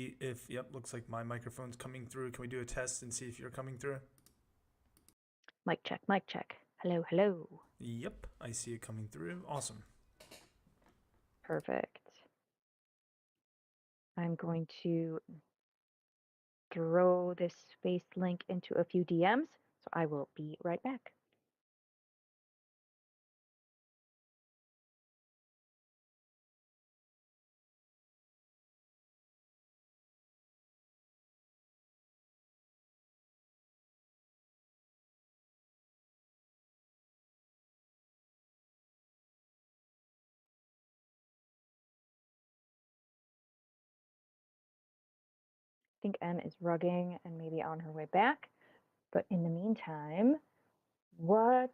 see if, yep, looks like my microphone's coming through. Can we do a test and see if you're coming through? Mic check, mic check. Hello, hello. Yep, I see it coming through. Awesome. Perfect. I'm going to throw this space link into a few DMs, so I will be right back. I think Em is rugging and maybe on her way back. But in the meantime, let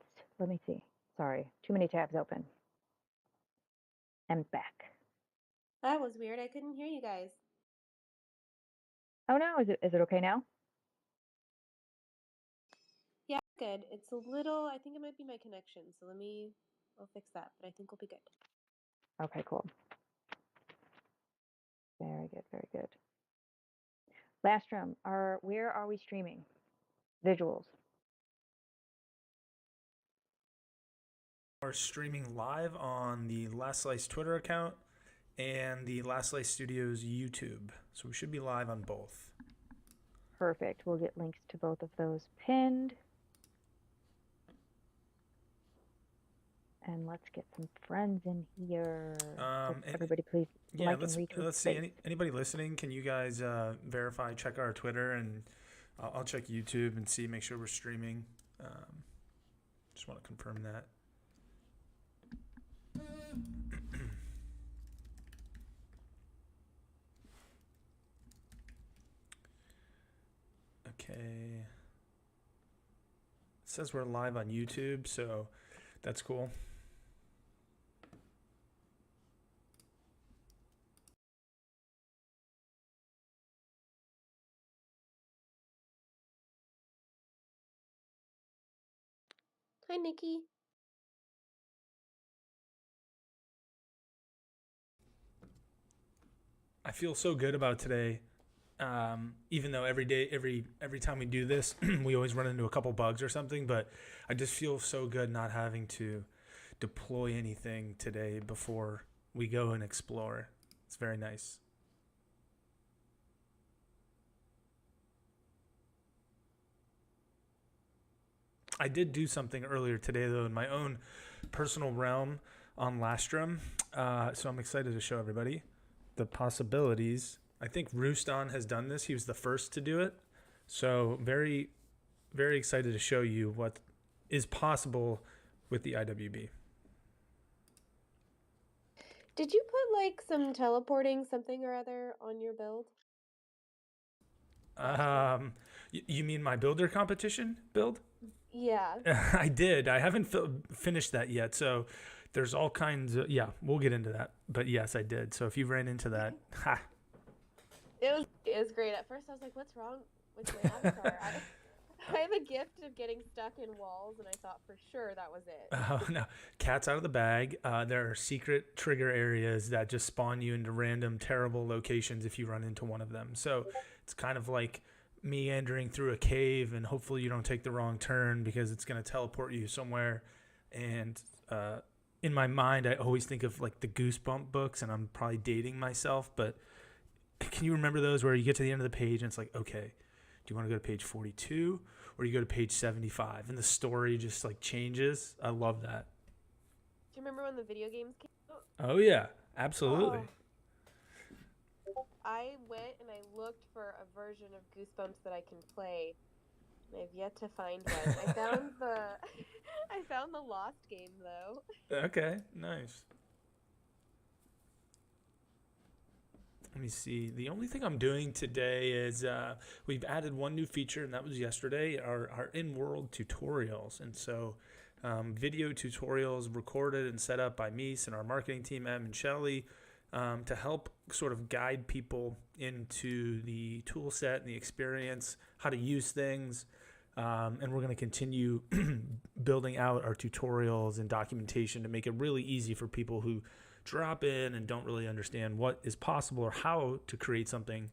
me see. Sorry, too many tabs open. Em's back. That was weird. I couldn't hear you guys. Oh no, is it okay now? Yeah, good. It's a little, I think it might be my connection. So I'll fix that, but I think we'll be good. Okay, cool. Very good, very good. Lastrum, where are we streaming? Visuals. We're streaming live on the Last Slice Twitter account and the Last Slice Studios YouTube. So we should be live on both. Perfect. We'll get links to both of those pinned. And let's get some friends in here. Everybody, please like and retweet. Let's see. Anybody listening? Can you guys verify? Check our Twitter, and I'll check YouTube and see. Make sure we're streaming. Just want to confirm that. Okay. It says we're live on YouTube, so that's cool. Hi, Nikki. I feel so good about today. Even though every time we do this, we always run into a couple bugs or something, but I just feel so good not having to deploy anything today before we go and explore. It's very nice. I did do something earlier today, though, in my own personal realm on Lastrum, so I'm excited to show everybody the possibilities. I think Rooston has done this. He was the first to do it. So very, very excited to show you what is possible with the IWB. Did you put like some teleporting something or other on your build? You mean my builder competition build? Yeah. I did. I haven't finished that yet. So there's all kinds of, yeah, we'll get into that. But yes, I did. So if you ran into that, ha. It was great. At first I was like, what's wrong with my avatar? I have a gift of getting stuck in walls, and I thought for sure that was it. Oh, no. Cat's out of the bag. There are secret trigger areas that just spawn you into random terrible locations if you run into one of them. So it's kind of like meandering through a cave, and hopefully you don't take the wrong turn because it's going to teleport you somewhere. And in my mind, I always think of like the Goosebump books, and I'm probably dating myself, but can you remember those where you get to the end of the page and it's like, okay, do you want to go to page 42 or you go to page 75 and the story just like changes? I love that. Do you remember when the video games came out? Oh yeah, absolutely. I went and I looked for a version of Goosebumps that I can play. I've yet to find one. I found the Lost game though. Okay, nice. Let me see. The only thing I'm doing today is we've added one new feature, and that was yesterday, our in-world tutorials. And so video tutorials recorded and set up by Mies and our marketing team, Em and Shelly, to help sort of guide people into the tool set and the experience, how to use things. And we're going to continue building out our tutorials and documentation to make it really easy for people who drop in and don't really understand what is possible or how to create something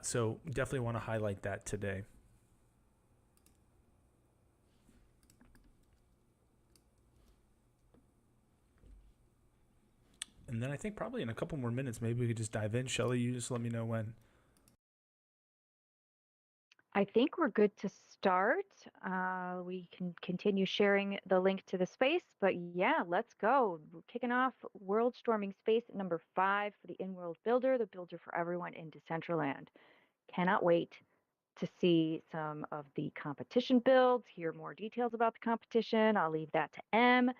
So definitely want to highlight that today. And then I think probably in a couple more minutes, maybe we could just dive in. Shelly, you just let me know when. I think we're good to start. We can continue sharing the link to the space, but yeah, let's go. We're kicking off World Storming Space at number 5 for the In-World Builder, the builder for everyone in Decentraland. Cannot wait to see some of the competition builds, hear more details about the competition. I'll leave that to M.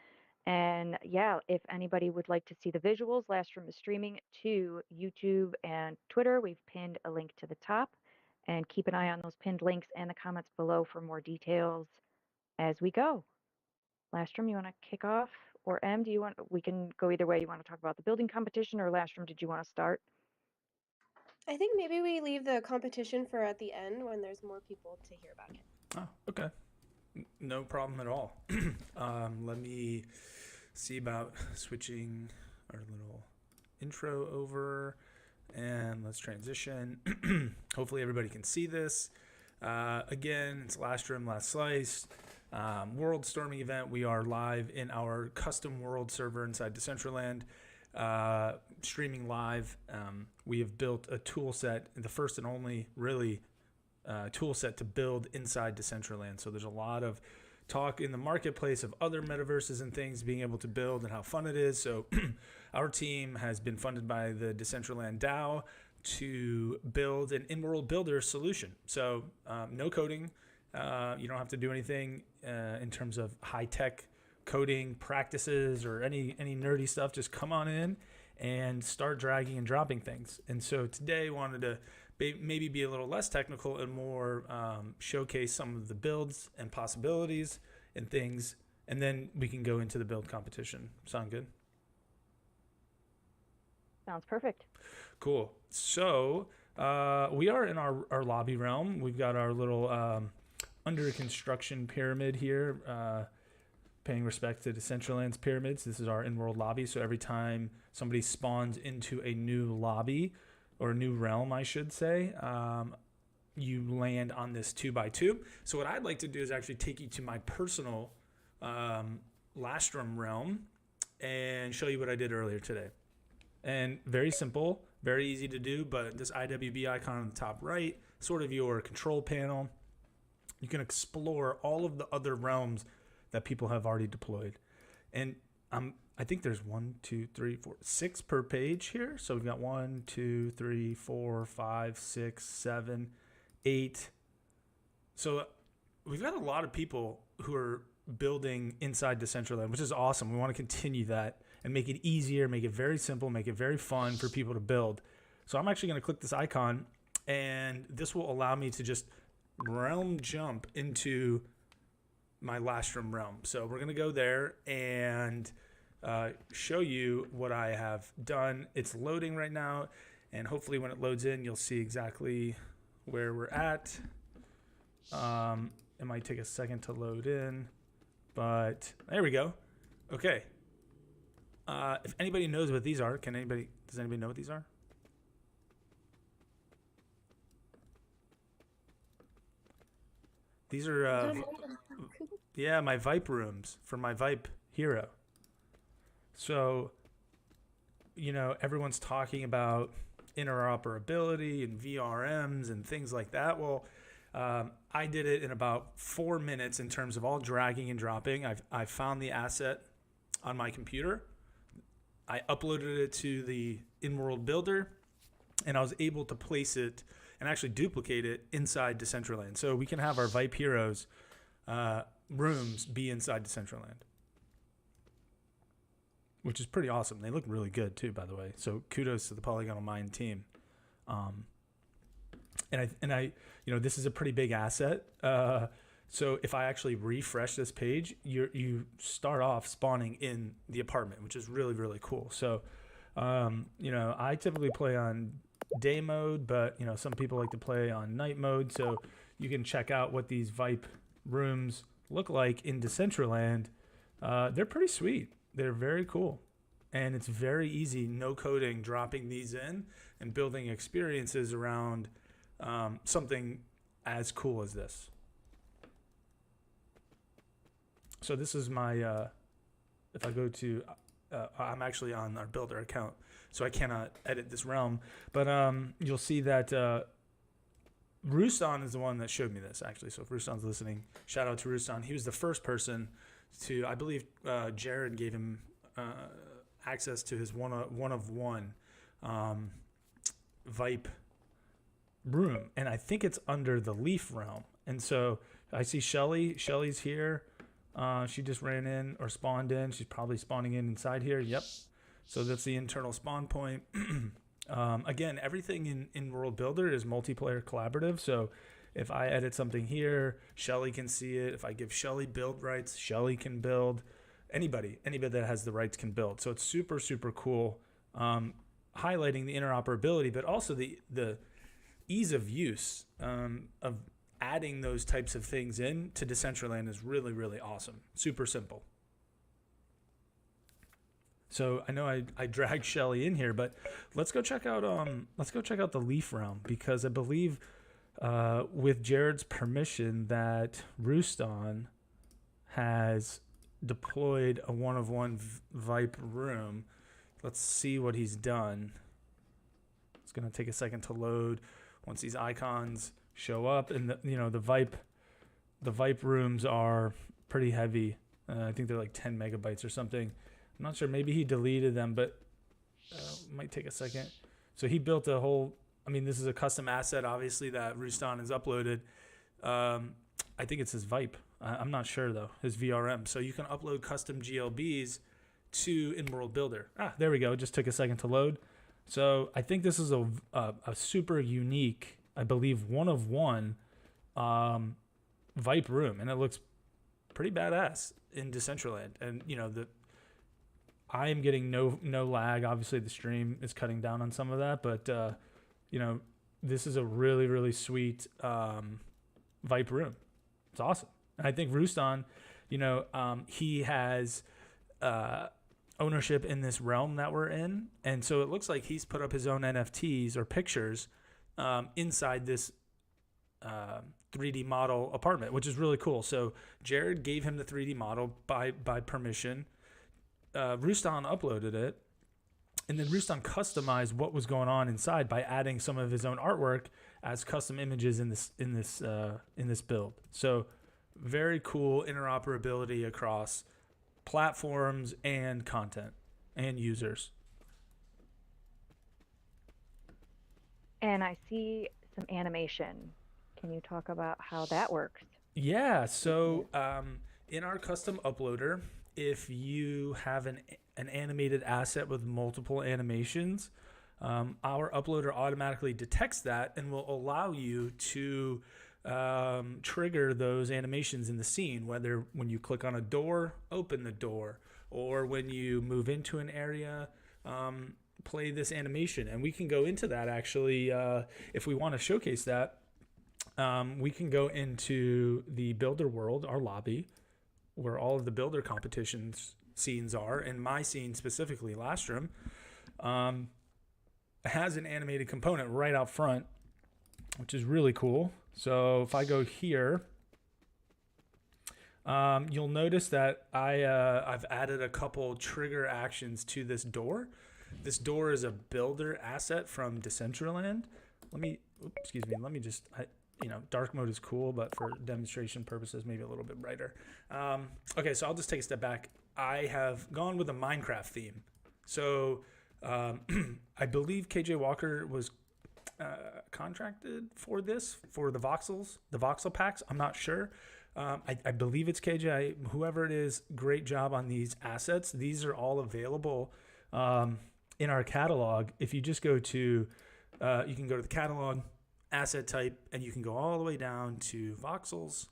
And yeah, if anybody would like to see the visuals, Lastrum is streaming to YouTube and Twitter. We've pinned a link to the top. And keep an eye on those pinned links and the comments below for more details as we go. Lastrum, you want to kick off? Or M, we can go either way. You want to talk about the building competition, or Lastrum, did you want to start? I think maybe we leave the competition for at the end when there's more people to hear about it. Oh, okay. No problem at all. Let me see about switching our little intro over, and let's transition. Hopefully everybody can see this. Again, it's Lastrum, Last Slice. World Storming event. We are live in our custom world server inside Decentraland, streaming live. We have built a tool set, the first and only really tool set to build inside Decentraland. So there's a lot of talk in the marketplace of other metaverses and things being able to build and how fun it is. So our team has been funded by the Decentraland DAO to build an in-world builder solution. So no coding. You don't have to do anything in terms of high-tech coding practices or any nerdy stuff. Just come on in and start dragging and dropping things. And so today wanted to maybe be a little less technical and more showcase some of the builds and possibilities and things. And then we can go into the build competition. Sound good? Sounds perfect. Cool. So we are in our lobby realm. We've got our little under construction pyramid here, paying respect to Decentraland's pyramids. This is our in-world lobby. So every time somebody spawns into a new lobby or a new realm, I should say, you land on this 2x2. So what I'd like to do is actually take you to my personal Lastrum realm and show you what I did earlier today. And very simple, very easy to do, but this IWB icon on the top right, sort of your control panel. You can explore all of the other realms that people have already deployed. And I think there's 1, 2, 3, 4, 6 per page here. So we've got 1, 2, 3, 4, 5, 6, 7, 8. So we've got a lot of people who are building inside Decentraland, which is awesome. We want to continue that and make it easier, make it very simple, make it very fun for people to build. So I'm actually going to click this icon, and this will allow me to just realm jump into my Lastrum realm. So we're going to go there and show you what I have done. It's loading right now, and hopefully when it loads in, you'll see exactly where we're at. It might take a second to load in, but there we go. Okay. If anybody knows what these are, does anybody know what these are? These are, my Vipe rooms for my Vipe hero. So, everyone's talking about interoperability and VRMs and things like that. Well, I did it in about 4 minutes in terms of all dragging and dropping. I found the asset on my computer. I uploaded it to the in-world builder, and I was able to place it and actually duplicate it inside Decentraland. So we can have our Vipe Heroes rooms be inside Decentraland, which is pretty awesome. They look really good too, by the way. So kudos to the Polygonal Mind team. And I, this is a pretty big asset. So if I actually refresh this page, you start off spawning in the apartment, which is really, really cool. So, I typically play on day mode, but some people like to play on night mode. So you can check out what these Vipe rooms look like in Decentraland. They're pretty sweet. They're very cool. And it's very easy, no coding, dropping these in and building experiences around something as cool as this. So this is my, if I go to, I'm actually on our builder account, so I cannot edit this realm, but you'll see that Rooston is the one that showed me this, actually. So if Rooston's listening, shout out to Rooston. He was the first person to, I believe Jared gave him access to his one of one Vipe room, and I think it's under the Leaf realm. And so I see Shelly. Shelly's here. She just ran in or spawned in. She's probably spawning in inside here. Yep. So that's the internal spawn point. Again, everything in World Builder is multiplayer collaborative. So if I edit something here, Shelly can see it. If I give Shelly build rights, Shelly can build. Anybody that has the rights can build. So it's super, super cool. Highlighting the interoperability, but also the ease of use of adding those types of things in to Decentraland is really, really awesome. Super simple. So I know I dragged Shelly in here, but let's go check out the Leaf realm, because I believe with Jared's permission that Rooston has deployed a one-of-one Vipe room. Let's see what he's done. It's gonna take a second to load. Once these icons show up, and the Vipe rooms are pretty heavy. I think they're like 10 megabytes or something. I'm not sure. Maybe he deleted them, but might take a second. So he built a whole. I mean, this is a custom asset, obviously, that Rooston has uploaded. I think it's his Vipe. I'm not sure though. His VRM. So you can upload custom GLBs to in-world builder. There we go. It just took a second to load. So I think this is a super unique, I believe, one of one Vipe room, and it looks pretty badass in Decentraland. And I am getting no lag. Obviously, the stream is cutting down on some of that, but this is a really, really sweet Vipe room. It's awesome. And I think Rooston, he has ownership in this realm that we're in, and so it looks like he's put up his own NFTs or pictures inside this 3D model apartment, which is really cool. So Jared gave him the 3D model by permission. Rooston uploaded it, and then Rooston customized what was going on inside by adding some of his own artwork as custom images in this build. So very cool interoperability across platforms and content and users. And I see some animation. Can you talk about how that works? Yeah, so in our custom uploader, if you have an animated asset with multiple animations, our uploader automatically detects that and will allow you to trigger those animations in the scene, whether when you click on a door, open the door, or when you move into an area, play this animation. And we can go into that actually, if we want to showcase that. We can go into the builder world, our lobby, where all of the builder competitions scenes are, and my scene specifically, Lastrum, has an animated component right out front, which is really cool. So if I go here, you'll notice that I've added a couple trigger actions to this door. This door is a builder asset from Decentraland. Let me just, dark mode is cool, but for demonstration purposes, maybe a little bit brighter. Okay, so I'll just take a step back. I have gone with a Minecraft theme. So I believe KJ Walker was contracted for this, for the voxel packs. I'm not sure. I believe it's KJ. Whoever it is, great job on these assets. These are all available in our catalog. If you just go to, you can go to the catalog, asset type, and you can go all the way down to voxels,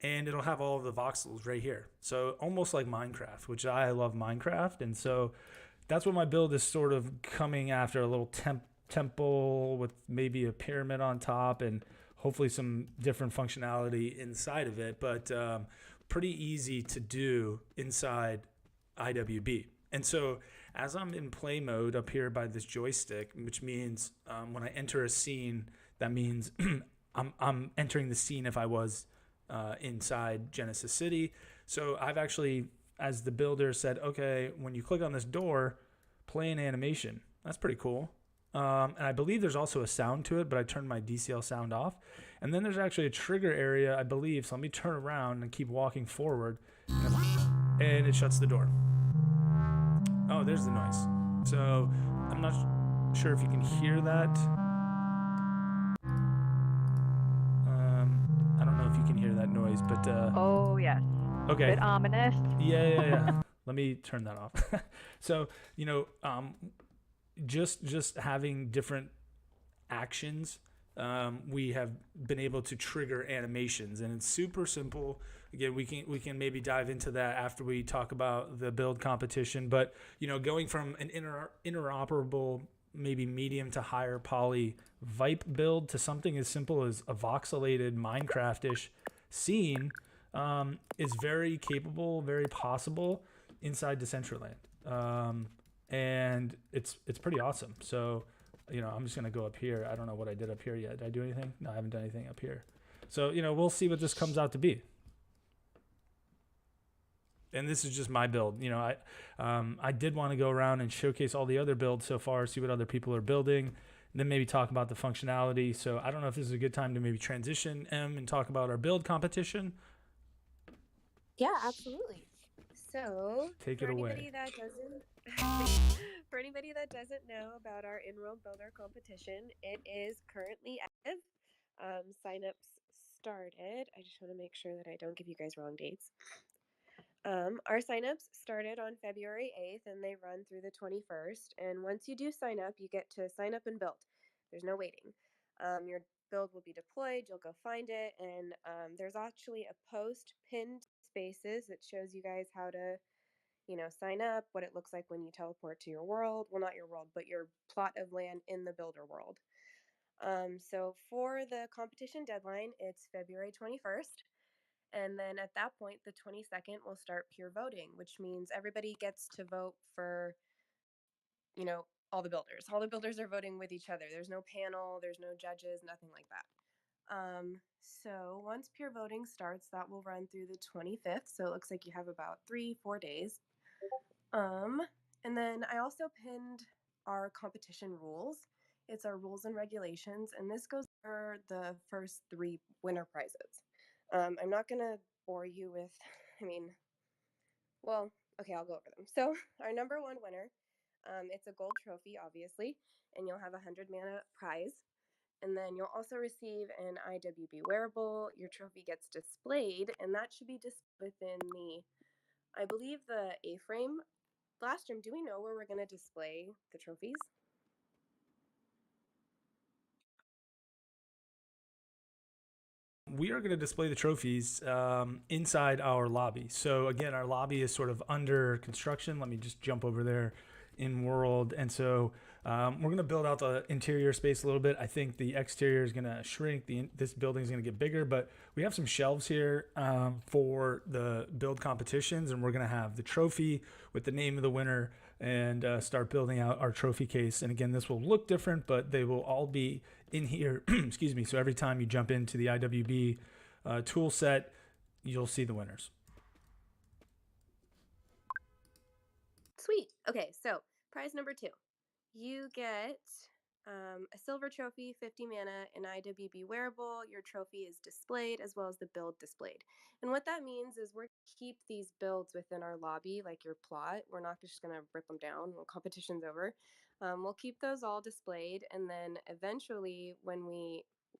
and it'll have all of the voxels right here. So almost like Minecraft, which I love Minecraft. And so that's what my build is sort of coming after, a little temple with maybe a pyramid on top and hopefully some different functionality inside of it, but pretty easy to do inside IWB. And so as I'm in play mode up here by this joystick, which means when I enter a scene That means I'm entering the scene if I was inside Genesis City. So I've actually, as the builder, said, okay, when you click on this door, play an animation. That's pretty cool. And I believe there's also a sound to it, but I turned my DCL sound off. And then there's actually a trigger area, I believe. So let me turn around and keep walking forward, and it shuts the door. Oh, there's the noise. So I'm not sure if you can hear that. I don't know if you can hear that noise, but Oh yes. okay. Bit ominous. Yeah. Let me turn that off. So, just having different actions, we have been able to trigger animations, and it's super simple. Again, we can maybe dive into that after we talk about the build competition. But going from an interoperable, maybe medium to higher poly Vipe build to something as simple as a voxelated Minecraft-ish scene is very capable, very possible inside Decentraland, and it's pretty awesome. So, I'm just gonna go up here. I don't know what I did up here yet. Did I do anything? No, I haven't done anything up here. So, we'll see what this comes out to be. And this is just my build. I did want to go around and showcase all the other builds so far, see what other people are building, and then maybe talk about the functionality. So I don't know if this is a good time to maybe transition, and talk about our build competition. Yeah, absolutely. So Take it away. For anybody that doesn't know about our In-World Builder competition, it is currently active. Signups started. I just want to make sure that I don't give you guys wrong dates. Our signups started on February 8th and they run through the 21st. And once you do sign up, you get to sign up and build. There's no waiting. Your build will be deployed, you'll go find it, and there's actually a post pinned spaces that shows you guys how to sign up, what it looks like when you teleport to your world. Well, not your world, but your plot of land in the builder world. So for the competition deadline, it's February 21st. And then at that point, the 22nd, we'll start pure voting, which means everybody gets to vote for, all the builders. All the builders are voting with each other. There's no panel, there's no judges, nothing like that. So once pure voting starts, that will run through the 25th. So it looks like you have about 3-4 days. And then I also pinned our competition rules. It's our rules and regulations, and this goes for the first 3 winner prizes. I'm not gonna bore you with, okay, I'll go over them. So our number 1 winner, it's a gold trophy, obviously, and you'll have a 100 mana prize. And then you'll also receive an IWB wearable. Your trophy gets displayed, and that should be displayed within I believe, the A-frame. Blastrom, do we know where we're going to display the trophies? We are going to display the trophies inside our lobby. So again, our lobby is sort of under construction. Let me just jump over there in world. And so we're going to build out the interior space a little bit. I think the exterior is going to shrink. This building is going to get bigger, but we have some shelves here for the build competitions, and we're going to have the trophy with the name of the winner and start building out our trophy case. And again, this will look different, but they will all be in here. Excuse me. So every time you jump into the IWB tool set, you'll see the winners. Sweet. Okay, so prize number 2. You get a silver trophy, 50 mana, an IWB wearable. Your trophy is displayed as well as the build displayed. And what that means is we're keep these builds within our lobby, like your plot. We're not just going to rip them down when competition's over. We'll keep those all displayed, and then eventually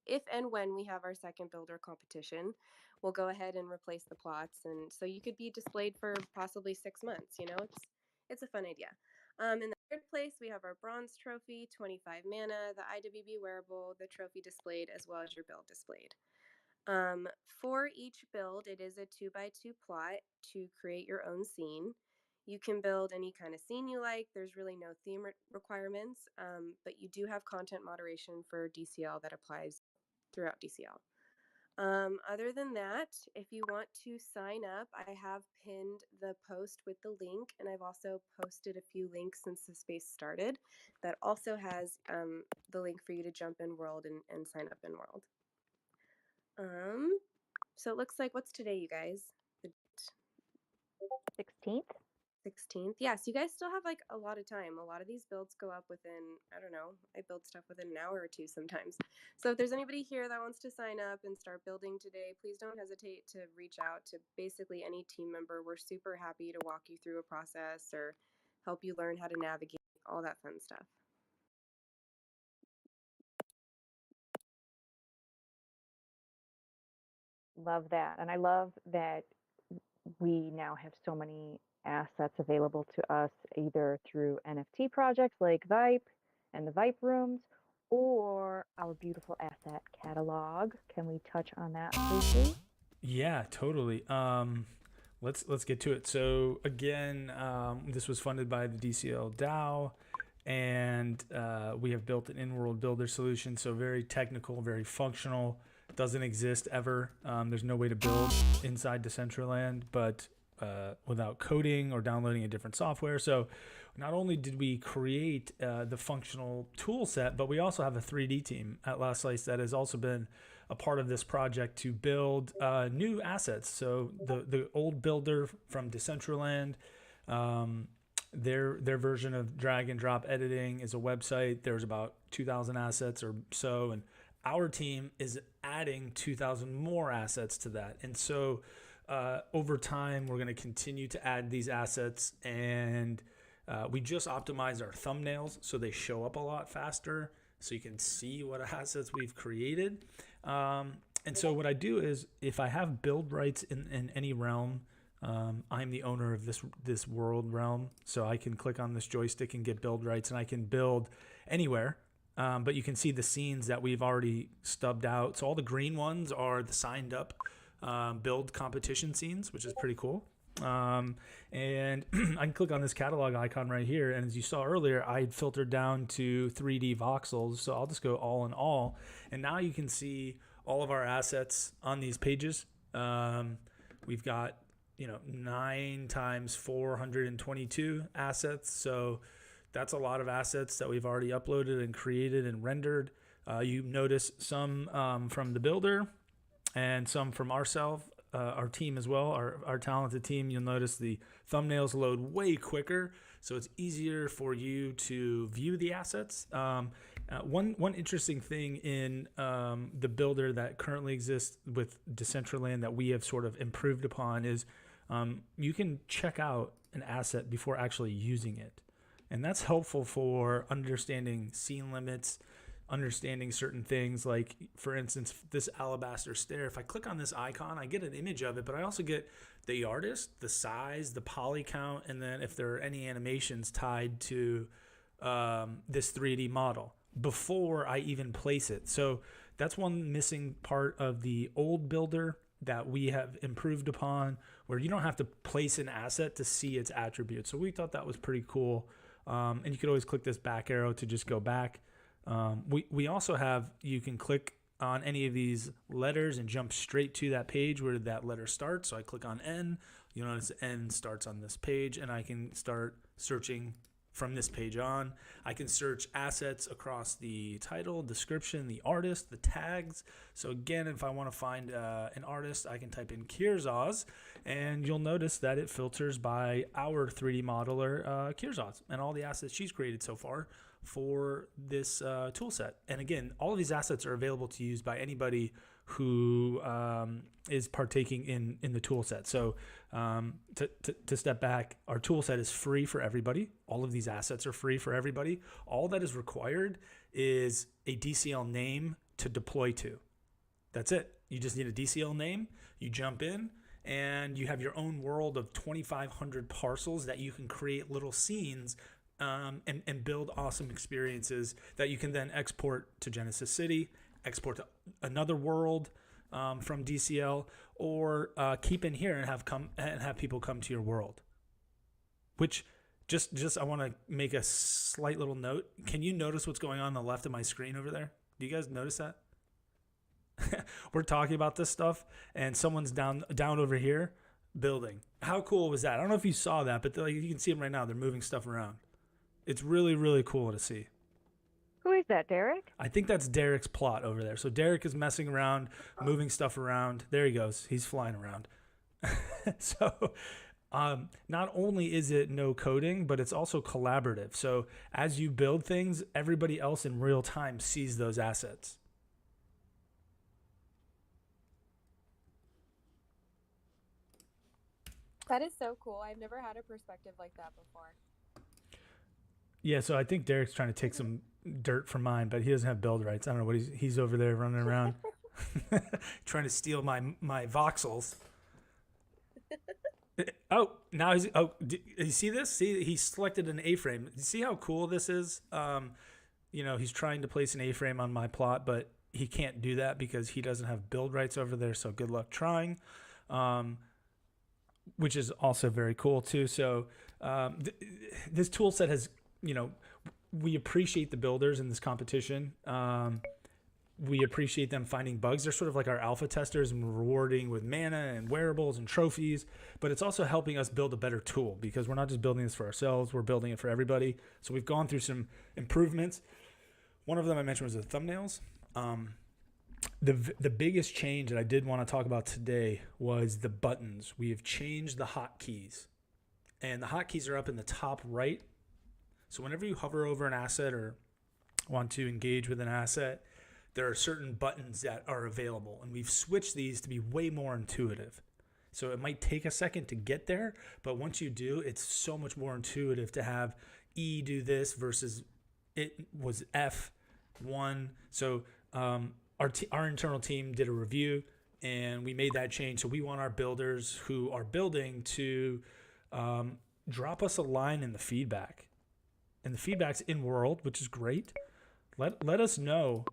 if and when we have our second builder competition, we'll go ahead and replace the plots, and so you could be displayed for possibly 6 months. It's a fun idea. In the third place, we have our bronze trophy, 25 mana, the IWB wearable, the trophy displayed, as well as your build displayed. For each build, it is a 2x2 plot to create your own scene. You can build any kind of scene you like. There's really no theme requirements, but you do have content moderation for DCL that applies throughout DCL. Other than that, if you want to sign up, I have pinned the post with the link, and I've also posted a few links since the space started that also has the link for you to jump in world and sign up in world. So it looks like, what's today, you guys? The 16th? 16th. Yeah, so you guys still have like a lot of time. A lot of these builds go up within, I don't know, I build stuff within an hour or two sometimes. So if there's anybody here that wants to sign up and start building today, please don't hesitate to reach out to basically any team member. We're super happy to walk you through a process or help you learn how to navigate, all that fun stuff. Love that. And I love that we now have so many assets available to us either through NFT projects like Vipe and the Vipe rooms or our beautiful asset catalog. Can we touch on that briefly? Yeah, totally. Let's get to it. So again, this was funded by the DCL DAO, and we have built an in-world builder solution. So very technical, very functional. Doesn't exist ever. There's no way to build inside Decentraland, but without coding or downloading a different software. So not only did we create the functional tool set, but we also have a 3D team at Last Slice that has also been a part of this project to build new assets. So the old builder from Decentraland, their version of drag and drop editing is a website. There's about 2,000 assets or so, and our team is adding 2,000 more assets to that. And so over time, we're going to continue to add these assets, and we just optimized our thumbnails so they show up a lot faster, so you can see what assets we've created. And so what I do is, if I have build rights in any realm, I'm the owner of this world realm, so I can click on this joystick and get build rights, and I can build anywhere. But you can see the scenes that we've already stubbed out. So all the green ones are the signed up build competition scenes, which is pretty cool. And I can click on this catalog icon right here. And as you saw earlier, I had filtered down to 3D voxels. So I'll just go all in all. And now you can see all of our assets on these pages. We've got, 9 times 422 assets. So that's a lot of assets that we've already uploaded and created and rendered. You notice some from the builder and some from our team as well, our talented team. You'll notice the thumbnails load way quicker, so it's easier for you to view the assets. One interesting thing in the builder that currently exists with Decentraland that we have sort of improved upon is you can check out an asset before actually using it. And that's helpful for understanding scene limits, understanding certain things like, for instance, this alabaster stair. If I click on this icon, I get an image of it, but I also get the artist, the size, the poly count, and then if there are any animations tied to this 3D model before I even place it. So that's one missing part of the old builder that we have improved upon, where you don't have to place an asset to see its attributes. So we thought that was pretty cool. And you could always click this back arrow to just go back. We also have, you can click on any of these letters and jump straight to that page where that letter starts. So I click on N, you'll notice N starts on this page, and I can start searching from this page on. I can search assets across the title, description, the artist, the tags. So again, if I want to find an artist, I can type in Kirzaz, and you'll notice that it filters by our 3D modeler, Kirzaz, and all the assets she's created so far for this tool set. And again, all of these assets are available to use by anybody who is partaking in the tool set. So to step back, our tool set is free for everybody. All of these assets are free for everybody. All that is required is a DCL name to deploy to. That's it. You just need a DCL name. You jump in, and you have your own world of 2,500 parcels that you can create little scenes and build awesome experiences that you can then export to Genesis City, export to another world from DCL, or keep in here and have people come to your world. Which just I want to make a slight little note. Can you notice what's going on the left of my screen over there? Do you guys notice that? we're talking about this stuff, and someone's down over here building. How cool was that? I don't know if you saw that, but like, you can see them right now. They're moving stuff around. It's really, really cool to see. Who is that, Derek? I think that's Derek's plot over there. So Derek is messing around, moving stuff around. There he goes. He's flying around. So not only is it no coding, but it's also collaborative. So as you build things, everybody else in real time sees those assets. That is so cool. I've never had a perspective like that before. Yeah, so I think Derek's trying to take some dirt from mine, but he doesn't have build rights. I don't know what he's over there running around trying to steal my voxels. Oh, now he's you see this? See, he selected an A-frame. You see how cool this is? He's trying to place an A-frame on my plot, but he can't do that because he doesn't have build rights over there. So good luck trying. Which is also very cool too. So this tool set has, we appreciate the builders in this competition. We appreciate them finding bugs. They're sort of like our alpha testers and rewarding with mana and wearables and trophies, but it's also helping us build a better tool because we're not just building this for ourselves, we're building it for everybody. So we've gone through some improvements. One of them I mentioned was the thumbnails. The biggest change that I did want to talk about today was the buttons. We have changed the hotkeys, and the hotkeys are up in the top right. So whenever you hover over an asset or want to engage with an asset, there are certain buttons that are available, and we've switched these to be way more intuitive. So it might take a second to get there, but once you do, it's so much more intuitive to have E do this versus it was F1. So our internal team did a review, and we made that change. So we want our builders who are building to drop us a line in the feedback. And the feedback's in world, which is great. Let us know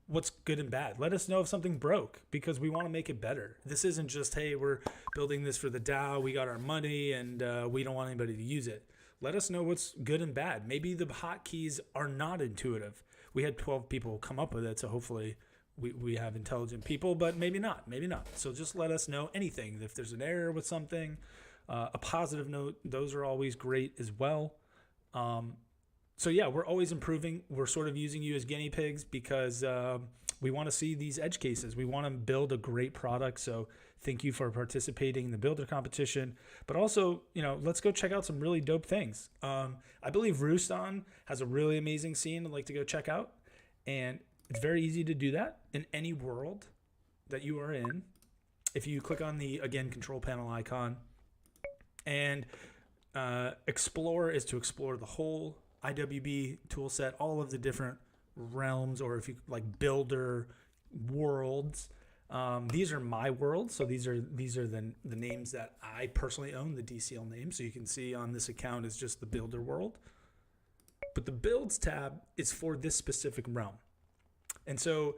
what's good and bad. Let us know if something broke because we want to make it better. This isn't just, hey, we're building this for the DAO, we got our money, and we don't want anybody to use it. Let us know what's good and bad. Maybe the hotkeys are not intuitive. We had 12 people come up with it, so hopefully we have intelligent people, but maybe not. So just let us know anything. If there's an error with something, a positive note, those are always great as well. So yeah, we're always improving. We're sort of using you as guinea pigs because we want to see these edge cases. We want to build a great product. So thank you for participating in the builder competition. But also, let's go check out some really dope things. I believe Rooston has a really amazing scene I'd like to go check out. And it's very easy to do that in any world that you are in. If you click on the, again, control panel icon, and explore is to explore the whole IWB tool set, all of the different realms, or if you like builder worlds. These are my worlds, so these are the names that I personally own, the DCL names. So you can see on this account is just the builder world, but the builds tab is for this specific realm. And so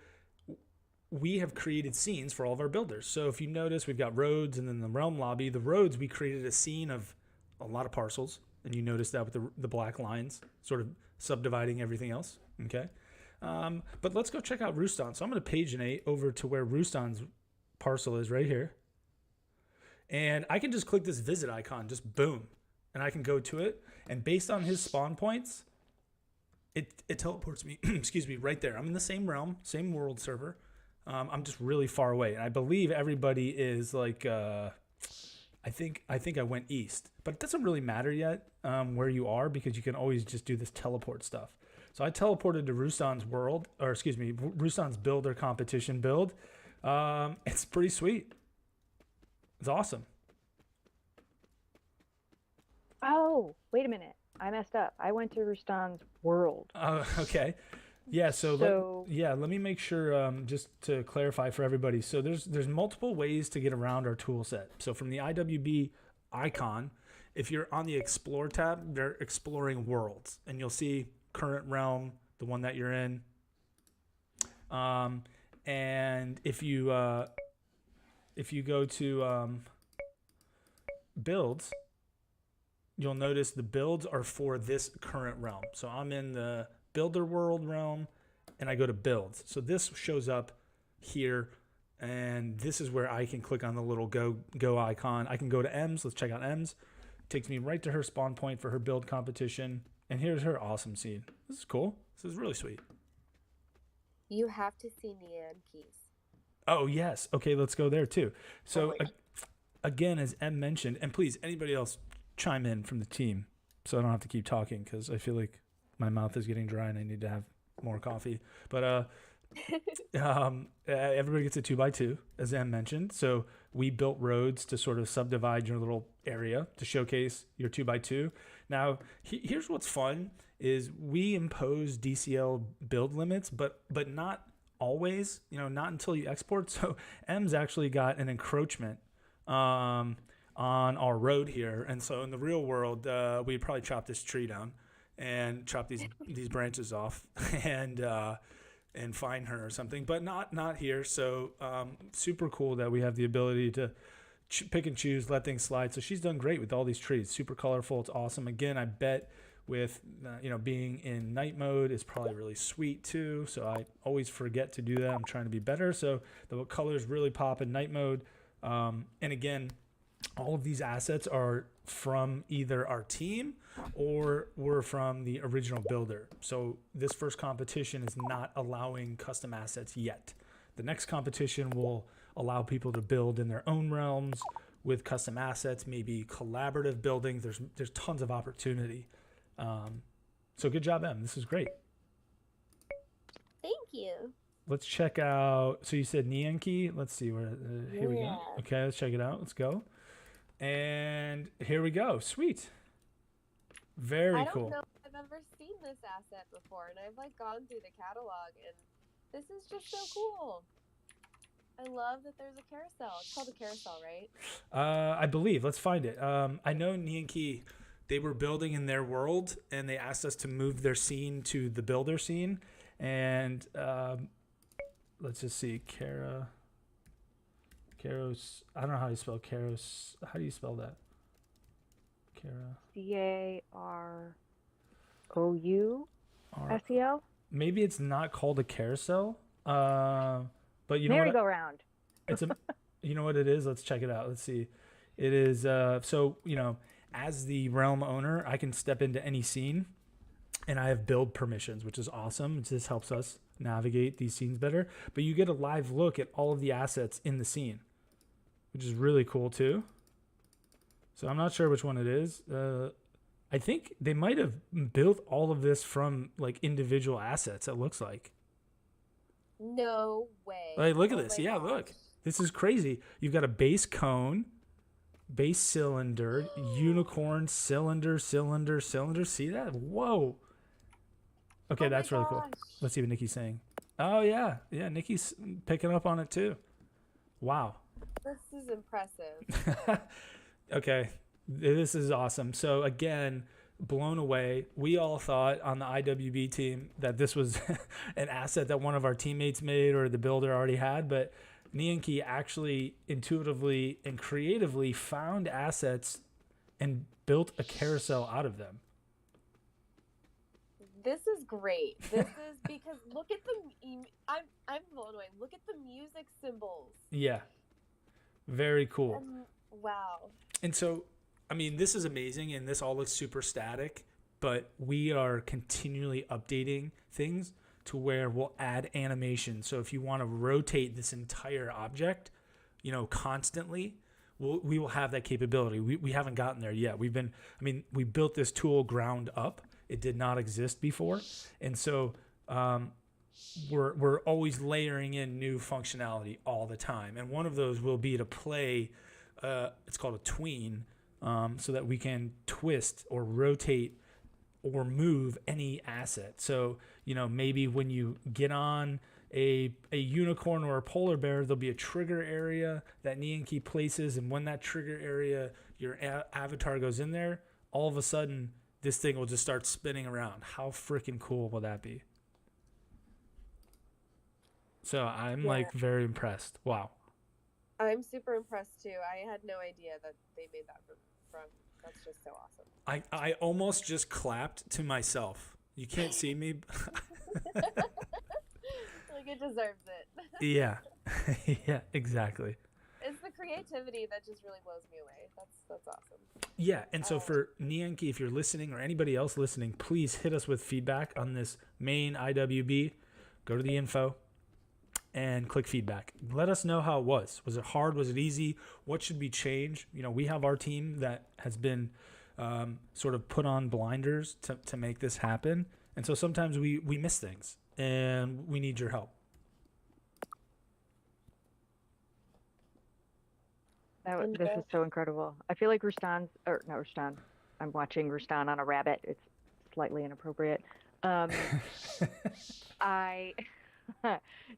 we have created scenes for all of our builders. So if you notice, we've got roads, and then the realm lobby. The roads, we created a scene of a lot of parcels, and you notice that with the black lines sort of subdividing everything else. Okay. But let's go check out Rooston. So I'm going to paginate over to where Rooston's parcel is right here. And I can just click this visit icon, just boom. And I can go to it. And based on his spawn points, it teleports me, excuse me, right there. I'm in the same realm, same world server. I'm just really far away. And I believe everybody is like, I think I went east. But it doesn't really matter yet where you are because you can always just do this teleport stuff. So I teleported to Rooston's world, or excuse me, Rooston's builder competition build. It's pretty sweet. It's awesome. Oh, wait a minute. I messed up. I went to Rooston's world. Okay. Yeah, let me make sure, just to clarify for everybody. So there's multiple ways to get around our tool set. So from the IWB icon, if you're on the Explore tab, they're exploring worlds, and you'll see current realm, the one that you're in. And if you go to builds, you'll notice the builds are for this current realm. So I'm in the builder world realm, and I go to builds. So this shows up here. And this is where I can click on the little go icon. I can go to Ems. Let's check out Ems. Takes me right to her spawn point for her build competition. And here's her awesome scene. This is cool. This is really sweet. You have to see Neon Keys. Oh, yes. Okay, let's go there too. So, Oh my again, as Em mentioned, and please, anybody else chime in from the team so I don't have to keep talking because I feel like my mouth is getting dry and I need to have more coffee. But everybody gets a 2x2, as Em mentioned. So we built roads to sort of subdivide your little area to showcase your 2x2. Now, here's what's fun is we impose DCL build limits, but not always, not until you export. So M's actually got an encroachment on our road here. And so in the real world, we'd probably chop this tree down and chop these branches off and find her or something, but not here. So super cool that we have the ability to pick and choose, let things slide. So she's done great with all these trees, super colorful. It's awesome. Again, I bet with being in night mode is probably really sweet too. So I always forget to do that. I'm trying to be better. So the colors really pop in night mode. And again, all of these assets are from either our team or were from the original builder. So this first competition is not allowing custom assets yet. The next competition will allow people to build in their own realms with custom assets, maybe collaborative building. There's tons of opportunity. So good job, Em. This is great. Thank you. Let's check out. So you said Neon Key. Let's see where. Here we go. Okay, let's check it out. Let's go. And here we go. Sweet. Very cool. I don't know if I've ever seen this asset before, and I've gone through the catalog, and this is just so cool. I love that there's a carousel. It's called a carousel, right? I believe. Let's find it. I know Neon Key, they were building in their world, and they asked us to move their scene to the builder scene. And let's just see. Caros. I don't know how you spell Caros. How do you spell that? CAROUSEL. Maybe it's not called a carousel. But you know merry-go-round. You know what it is? Let's check it out. Let's see. It is so as the realm owner, I can step into any scene, and I have build permissions, which is awesome. This helps us navigate these scenes better. But you get a live look at all of the assets in the scene, which is really cool too. So I'm not sure which one it is. I think they might have built all of this from individual assets. It looks like. No way. Look at this. Yeah, look. This is crazy. You've got a base cone, base cylinder, unicorn, cylinder. See that? Whoa. Okay, that's really cool. Let's see what Nikki's saying. Oh, yeah. Yeah, Nikki's picking up on it too. Wow. This is impressive. Okay, this is awesome. So again, blown away. We all thought on the IWB team that this was an asset that one of our teammates made or the builder already had, but Neon Key actually intuitively and creatively found assets and built a carousel out of them. This is great. This is because look at I'm blown away. Look at the music symbols. Yeah. Very cool. Wow. And so, I mean, this is amazing, and this all looks super static, but we are continually updating things to where we'll add animation. So if you want to rotate this entire object, constantly, we will have that capability. We haven't gotten there yet. We built this tool ground up. It did not exist before. And so we're always layering in new functionality all the time. And one of those will be to play, it's called a tween, so that we can twist or rotate or move any asset. So, maybe when you get on a unicorn or a polar bear, there'll be a trigger area that Neon Key places. And when that trigger area, your avatar goes in there, all of a sudden, this thing will just start spinning around. How freaking cool will that be? So I'm very impressed. Wow. I'm super impressed too. I had no idea that they made that from that's just so awesome. I almost just clapped to myself. You can't see me. It deserves it. Yeah. Yeah, exactly. It's the creativity that just really blows me away. That's awesome. Yeah, and so Um, for Nianki, if you're listening or anybody else listening, please hit us with feedback on this main IWB. Go to the info and click feedback. Let us know how it was. Was it hard? Was it easy? What should we change? We have our team that has been sort of put on blinders to make this happen. And so sometimes we miss things and we need your help. And This is so incredible. I feel like Rustan's, or not Rustan. I'm watching Rustan on a rabbit. It's slightly inappropriate. Um, I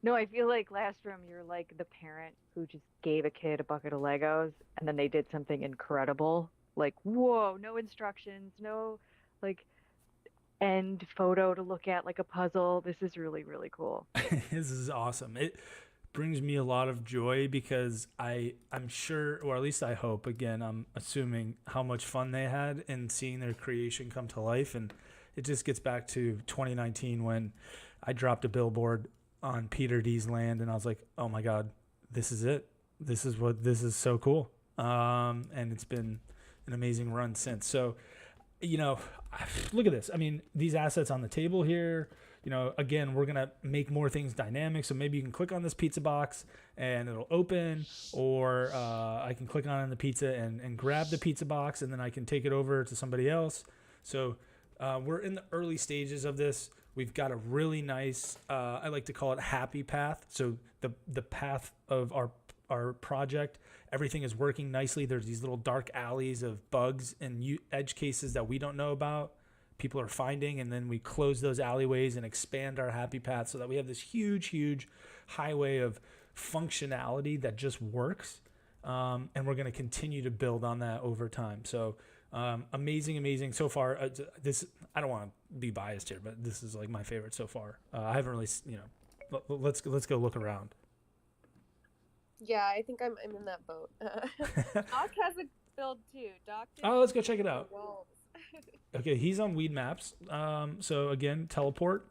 no, I feel like last room you're like the parent who just gave a kid a bucket of Legos and then they did something incredible. Like, whoa, no instructions, no like end photo to look at like a puzzle. This is really, really cool. This is awesome. It brings me a lot of joy because I'm sure, or at least I hope, again, I'm assuming how much fun they had in seeing their creation come to life. And it just gets back to 2019 when I dropped a billboard on Peter D's land and I was like, oh my God, this is it. This is so cool. And it's been an amazing run since. So, you know, look at this. I mean, these assets on the table here, again, we're going to make more things dynamic. So maybe you can click on this pizza box and it'll open, or I can click on the pizza and grab the pizza box, and then I can take it over to somebody else. So we're in the early stages of this. We've got a really nice, I like to call it happy path. So the path of our project, everything is working nicely. There's these little dark alleys of bugs and edge cases that we don't know about. People are finding, and then we close those alleyways and expand our happy path so that we have this huge highway of functionality that just works. And we're going to continue to build on that over time. So amazing so far. This, I don't want to be biased here, but this is like my favorite so far. I haven't really, let's go look around. yeah, I think I'm in that boat. Doc has a build too. Doc did Oh, let's go check it out. walls. Okay, he's on Weed Maps. So again, teleport.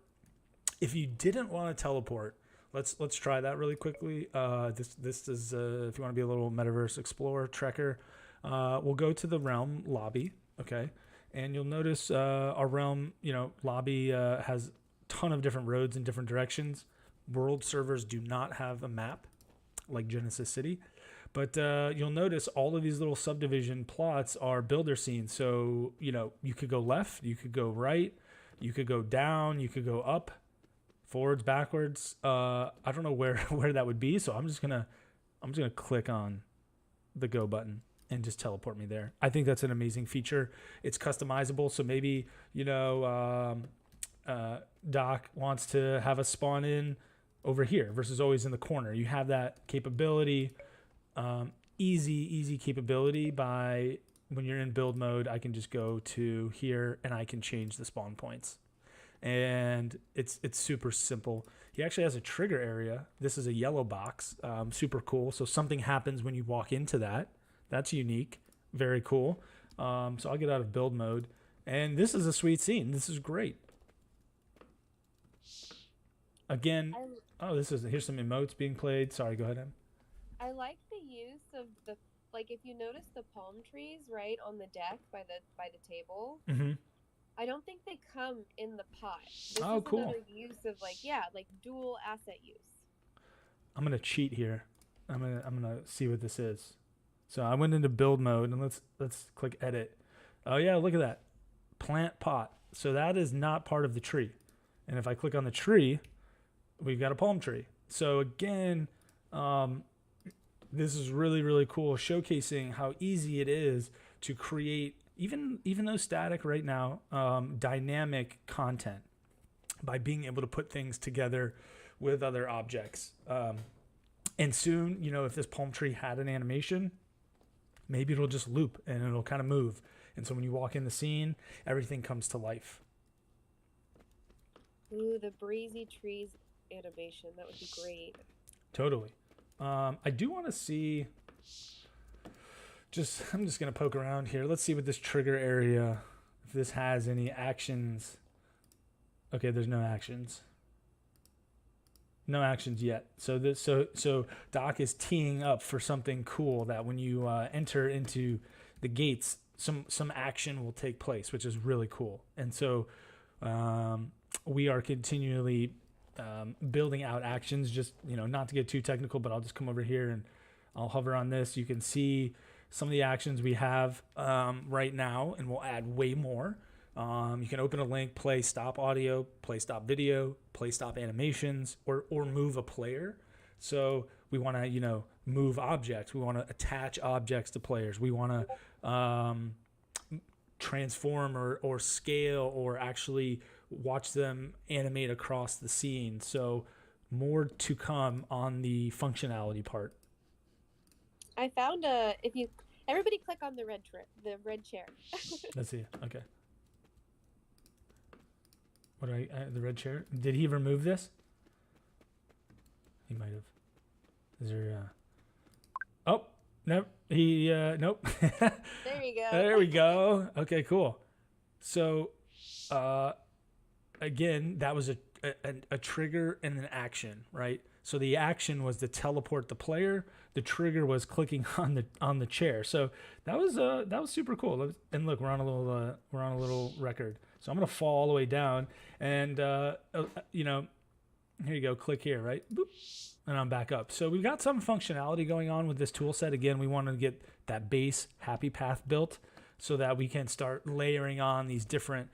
If you didn't want to teleport, let's try that really quickly. This is if you want to be a little metaverse explorer trekker, we'll go to the realm lobby. Okay, and you'll notice our realm, lobby has a ton of different roads in different directions. World servers do not have a map like Genesis City. But you'll notice all of these little subdivision plots are builder scenes. So, you could go left, you could go right, you could go down, you could go up, forwards, backwards. I don't know where that would be. So I'm just gonna click on the go button and just teleport me there. I think that's an amazing feature. It's customizable. So maybe, Doc wants to have us spawn in over here versus always in the corner. You have that capability. Easy capability by when you're in build mode. I can just go to here and I can change the spawn points, and it's super simple. He actually has a trigger area. This is a yellow box, super cool. So something happens when you walk into that. That's unique, very cool. So I'll get out of build mode, and this is a sweet scene. This is great. Again, here's some emotes being played. Sorry, go ahead, Em. I like the use of if you notice the palm trees right on the deck by the table. Mm-hmm. I don't think they come in the pot. This Oh, is cool. another use of dual asset use. I'm gonna cheat here. I'm gonna see what this is. So I went into build mode, and let's click edit. Oh yeah, look at that, plant pot. So that is not part of the tree. And if I click on the tree, we've got a palm tree. So again, this is really cool, showcasing how easy it is to create, even though static right now, dynamic content by being able to put things together with other objects. And soon, if this palm tree had an animation, maybe it'll just loop and it'll kind of move. And so when you walk in the scene, everything comes to life. Ooh, the breezy trees animation. That would be great. Totally. I do want to see, I'm just going to poke around here. Let's see what this trigger area, if this has any actions. Okay, there's no actions. No actions yet. So Doc is teeing up for something cool that when you enter into the gates, some action will take place, which is really cool. And so we are continually building out actions. Just not to get too technical, but I'll just come over here and I'll hover on this. You can see some of the actions we have right now, and we'll add way more. You can open a link, play stop audio, play stop video, play stop animations, or move a player. So we want to, move objects. We want to attach objects to players. We want to transform or scale or actually watch them animate across the scene. So more to come on the functionality part. I found everybody click on the red chair. Let's see. Okay. What the red chair? Did he remove this? He might have. Is there? Oh, nope. He nope. There you go. There we go. Okay, cool. So, again, that was a trigger and an action, right? So the action was to teleport the player. The trigger was clicking on the chair. So that was super cool. And look, we're on a little record. So I'm gonna fall all the way down, and here you go. Click here, right? Boop, and I'm back up. So we've got some functionality going on with this tool set. Again, we want to get that base happy path built so that we can start layering on these different,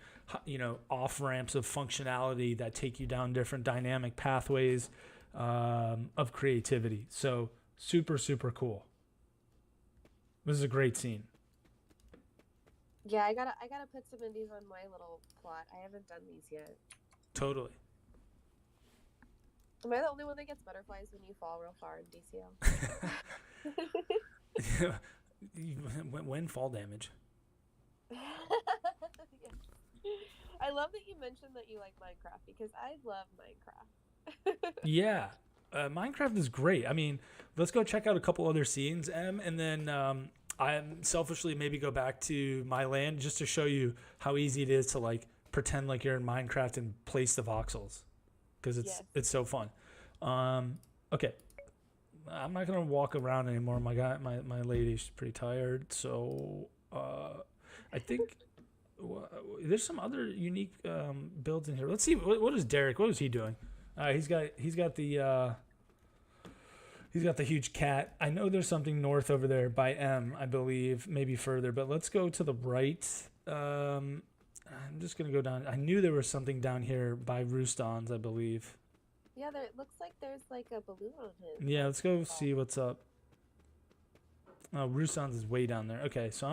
off ramps of functionality that take you down different dynamic pathways of creativity. So super, super cool. This is a great scene. Yeah, I gotta put some of these on my little plot. I haven't done these yet. Totally. Am I the only one that gets butterflies when you fall real far in DCL? When fall damage. Yes. I love that you mentioned that you like Minecraft because I love Minecraft. Yeah. Minecraft is great. I mean, let's go check out a couple other scenes, Em, and then I selfishly maybe go back to my land just to show you how easy it is to pretend like you're in Minecraft and place the voxels, because it's so fun. Okay, I'm not gonna walk around anymore. My lady's pretty tired, so I think there's some other unique builds in here. Let's see. What is Derek? What is he doing? He's got the huge cat. I know there's something north over there by M, I believe, maybe further, but let's go to the right. I'm just going to go down. I knew there was something down here by Roostons, I believe. Yeah, it looks like there's a balloon on him. Yeah, let's go see what's up. Oh, Roostons is way down there. Okay, so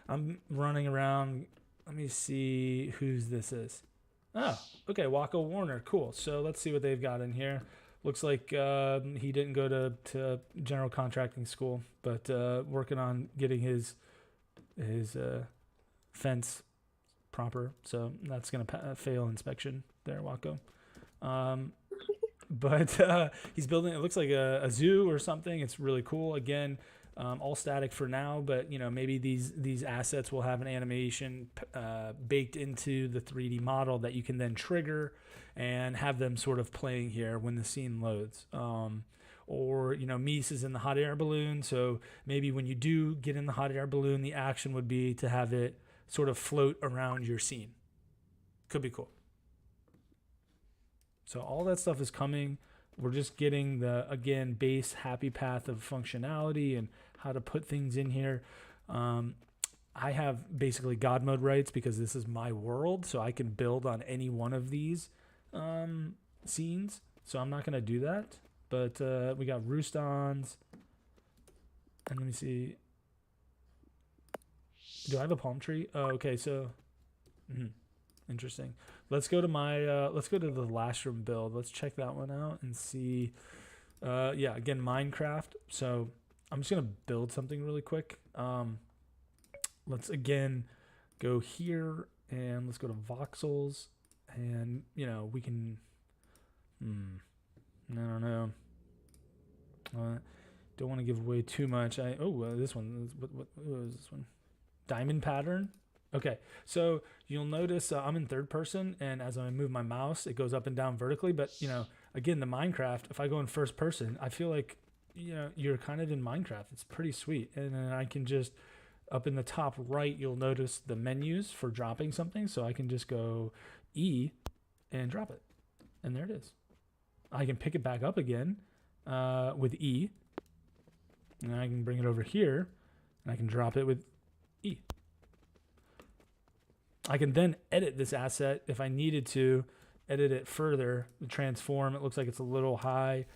I'm running around. Let me see whose this is. Oh, okay, Wacko Warner. Cool. So let's see what they've got in here. Looks like he didn't go to general contracting school, but working on getting his fence proper. So that's going to fail inspection there, Wacko. But he's building, it looks like a zoo or something. It's really cool. Again, all static for now, but maybe these assets will have an animation baked into the 3D model that you can then trigger and have them sort of playing here when the scene loads. Or Mies is in the hot air balloon, so maybe when you do get in the hot air balloon, the action would be to have it sort of float around your scene. Could be cool. So all that stuff is coming. We're just getting the, again, base happy path of functionality and how to put things in here. I have basically God mode rights because this is my world, so I can build on any one of these scenes. So I'm not going to do that. But we got Roostons. And let me see. Do I have a palm tree? Oh, okay, so interesting. Let's go to let's go to the last room build. Let's check that one out and see. Yeah, again, Minecraft. So I'm just gonna build something really quick. Let's again go here and let's go to voxels, and we can. I don't know. Don't want to give away too much. This one. What is this one? Diamond pattern. Okay, so you'll notice I'm in third person, and as I move my mouse, it goes up and down vertically. But again, the Minecraft, if I go in first person, I feel like, you're kind of in Minecraft. It's pretty sweet. And then I can just, up in the top right, you'll notice the menus for dropping something. So I can just go E and drop it. And there it is. I can pick it back up again with E. And I can bring it over here. And I can drop it with E. I can then edit this asset if I needed to, edit it further, the transform. It looks like it's a little high.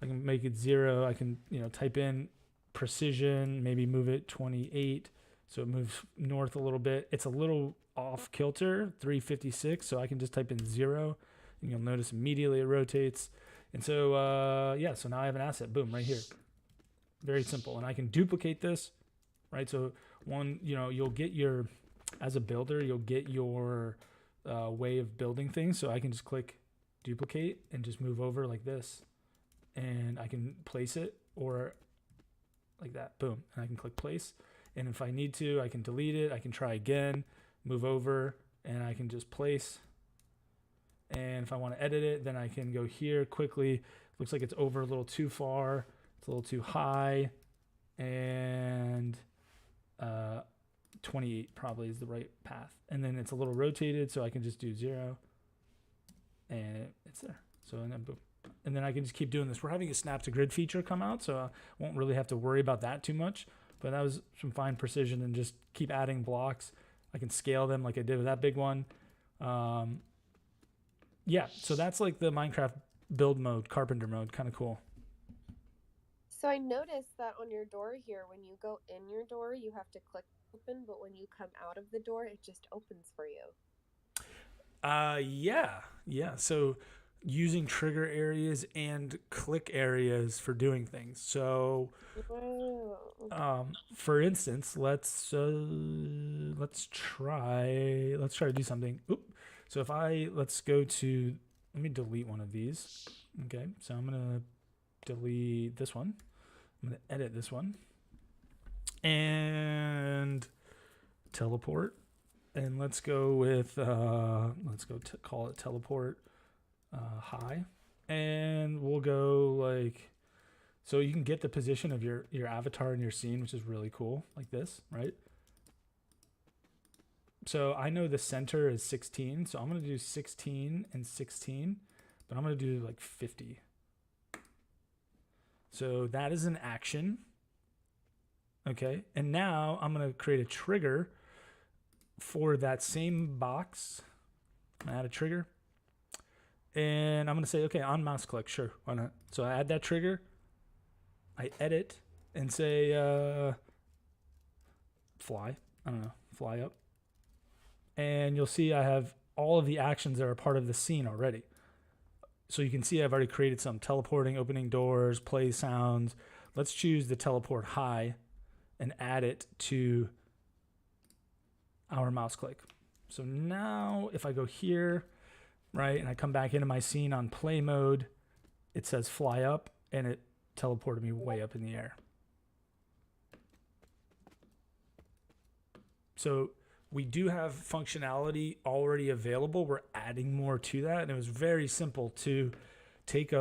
I can make it 0. I can, type in precision, maybe move it 28. So it moves north a little bit. It's a little off kilter, 356. So I can just type in 0 and you'll notice immediately it rotates. And so, so now I have an asset, boom, right here. Very simple. And I can duplicate this, right? So you'll get as a builder, you'll get your way of building things. So I can just click duplicate and just move over like this. And I can place it or like that, boom. And I can click place. And if I need to, I can delete it. I can try again, move over, and I can just place. And if I want to edit it, then I can go here quickly. Looks like it's over a little too far. It's a little too high. And 28 probably is the right path. And then it's a little rotated, so I can just do 0. And it's there. So and then boom. And then I can just keep doing this. We're having a snap to grid feature come out, so I won't really have to worry about that too much. But that was some fine precision, and just keep adding blocks. I can scale them like I did with that big one. So that's like the Minecraft build mode, carpenter mode, kind of cool. So I noticed that on your door here, when you go in your door, you have to click open, but when you come out of the door, it just opens for you. Yeah. So using trigger areas and click areas for doing things. So, for instance, let's try to do something. So let me delete one of these. Okay. So I'm going to delete this one. I'm going to edit this one and teleport. And let's go with, call it teleport. High, and we'll go like, so you can get the position of your avatar in your scene, which is really cool, like this, right? So I know the center is 16, so I'm going to do 16 and 16, but I'm going to do like 50. So that is an action. Okay, and now I'm going to create a trigger for that same box. Add a trigger. And I'm going to say, okay, on mouse click, sure, why not? So I add that trigger, I edit, and say fly, fly up. And you'll see I have all of the actions that are part of the scene already. So you can see I've already created some teleporting, opening doors, play sounds. Let's choose the teleport high and add it to our mouse click. So now if I go here, right, and I come back into my scene on play mode, it says fly up, and it teleported me way up in the air. So we do have functionality already available. We're adding more to that, and it was very simple to take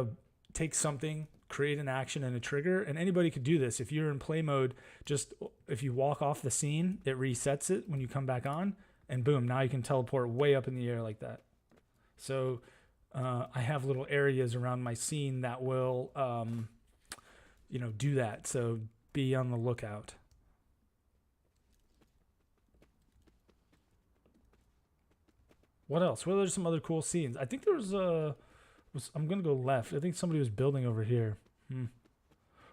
something, create an action and a trigger, and anybody could do this. If you're in play mode, just if you walk off the scene, it resets it when you come back on, and boom, now you can teleport way up in the air like that. So I have little areas around my scene that will, do that. So be on the lookout. What else? Well, there's some other cool scenes. I think there was I'm going to go left. I think somebody was building over here.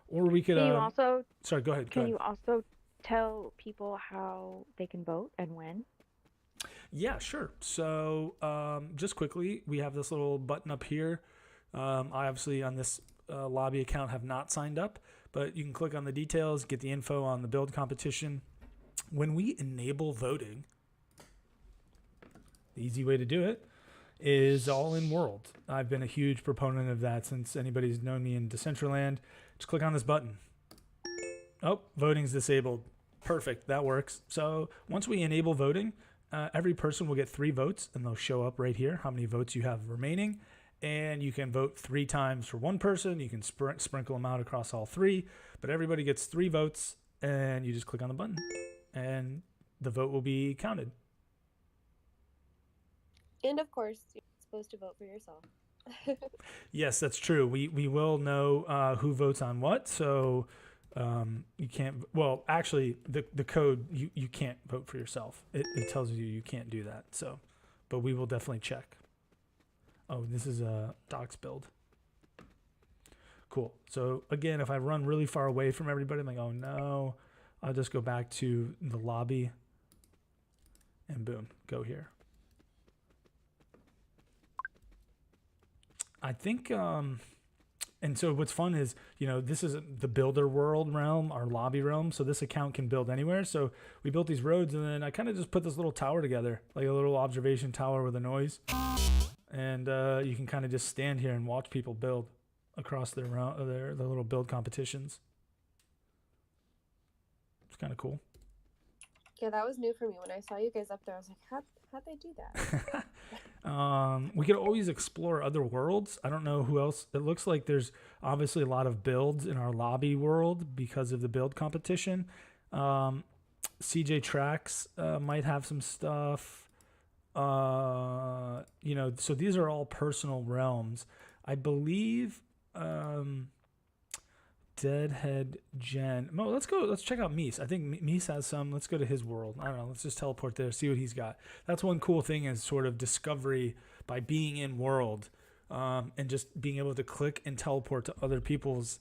Or we could... Can you also... Sorry, go ahead. Can you also tell people how they can vote and when? Yeah, sure. So just quickly, we have this little button up here. I obviously on this lobby account have not signed up, but you can click on the details, get the info on the build competition. When we enable voting, the easy way to do it is all in world. I've been a huge proponent of that since anybody's known me in Decentraland. Just click on this button. Oh, voting's disabled. Perfect, that works. So once we enable voting, every person will get 3 votes, and they'll show up right here how many votes you have remaining. and you can vote 3 times for one person. You can sprinkle them out across all 3, but everybody gets 3 votes, and you just click on the button, and the vote will be counted. And of course, you're supposed to vote for yourself. Yes, that's true. We will know who votes on what. So you can't. Well, actually, the code you can't vote for yourself. It tells you can't do that. So, but we will definitely check. Oh, this is a docs build. Cool. So again, if I run really far away from everybody, I'm like, oh no, I'll just go back to the lobby, and boom, go here. I think, and so what's fun is, this is the builder world realm, our lobby realm. So this account can build anywhere. So we built these roads, and then I kind of just put this little tower together, like a little observation tower with a noise. And you can kind of just stand here and watch people build across their little build competitions. It's kind of cool. Yeah, that was new for me. When I saw you guys up there, I was like, how'd they do that? We could always explore other worlds. I don't know who else. It looks like there's obviously a lot of builds in our lobby world because of the build competition. CJ Tracks might have some stuff. So these are all personal realms. I believe Deadhead Gen. Mo, let's go. Let's check out Mies. I think Mies has some. Let's go to his world. I don't know. Let's just teleport there, see what he's got. That's one cool thing is sort of discovery by being in world, and just being able to click and teleport to other people's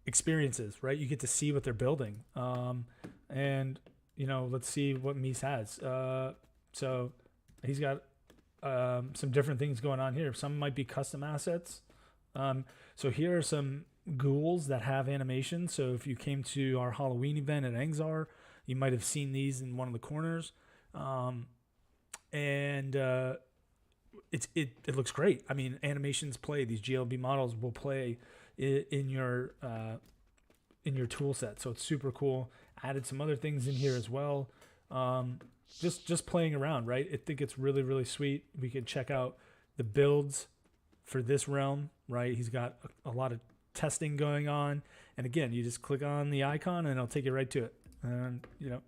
experiences. Right? You get to see what they're building. Let's see what Mies has. So he's got some different things going on here. Some might be custom assets. So here are some ghouls that have animation. So if you came to our Halloween event at Angzar, you might have seen these in one of the corners. It looks great. I mean, animations play. These GLB models will play in your tool set. So it's super cool. Added some other things in here as well. Just playing around, right? I think it's really, really sweet. We can check out the builds for this realm, right? He's got a lot of testing going on, and again, you just click on the icon and it'll take you right to it. And it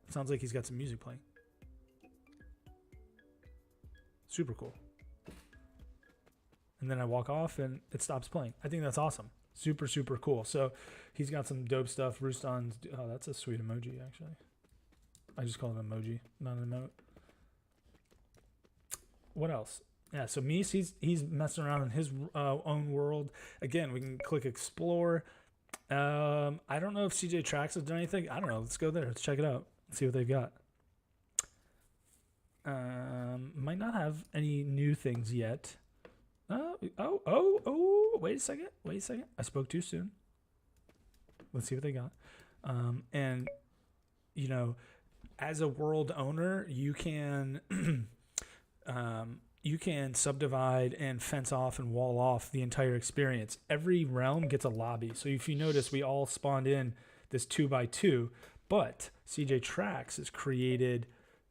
sounds like he's got some music playing. Super cool. And then I walk off and it stops playing. I think that's awesome. Super, super cool. So he's got some dope stuff. Rooston's, oh, that's a sweet emoji, actually. I just call it an emoji, not an emote. What else? Yeah, so Mies, he's messing around in his own world. Again, we can click explore. I don't know if CJ Tracks has done anything. I don't know. Let's go there. Let's check it out. See what they've got. Might not have any new things yet. Wait a second. I spoke too soon. Let's see what they got. As a world owner, you can subdivide and fence off and wall off the entire experience. Every realm gets a lobby. So if you notice, we all spawned in this 2x2, but CJ Tracks has created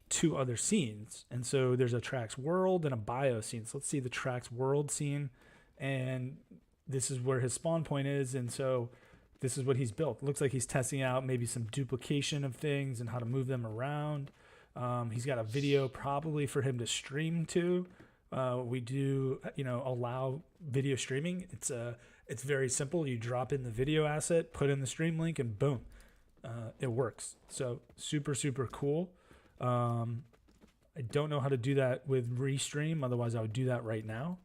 2 other scenes. And so there's a Tracks world and a bio scene. So let's see the Tracks world scene. And this is where his spawn point is. And so this is what he's built. Looks like he's testing out maybe some duplication of things and how to move them around. He's got a video probably for him to stream to. We do, allow video streaming. It's very simple. You drop in the video asset, put in the stream link, and boom, it works. So super, super cool. I don't know how to do that with Restream. Otherwise, I would do that right now.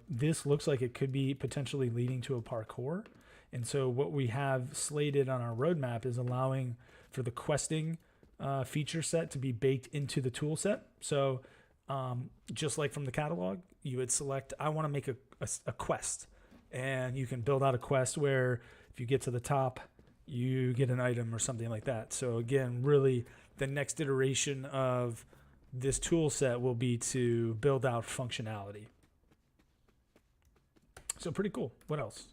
This looks like it could be potentially leading to a parkour. And so what we have slated on our roadmap is allowing for the questing feature set to be baked into the tool set. So just like from the catalog, you would select, I want to make a quest, and you can build out a quest where if you get to the top, you get an item or something like that. So again, really the next iteration of this tool set will be to build out functionality. So pretty cool. What else?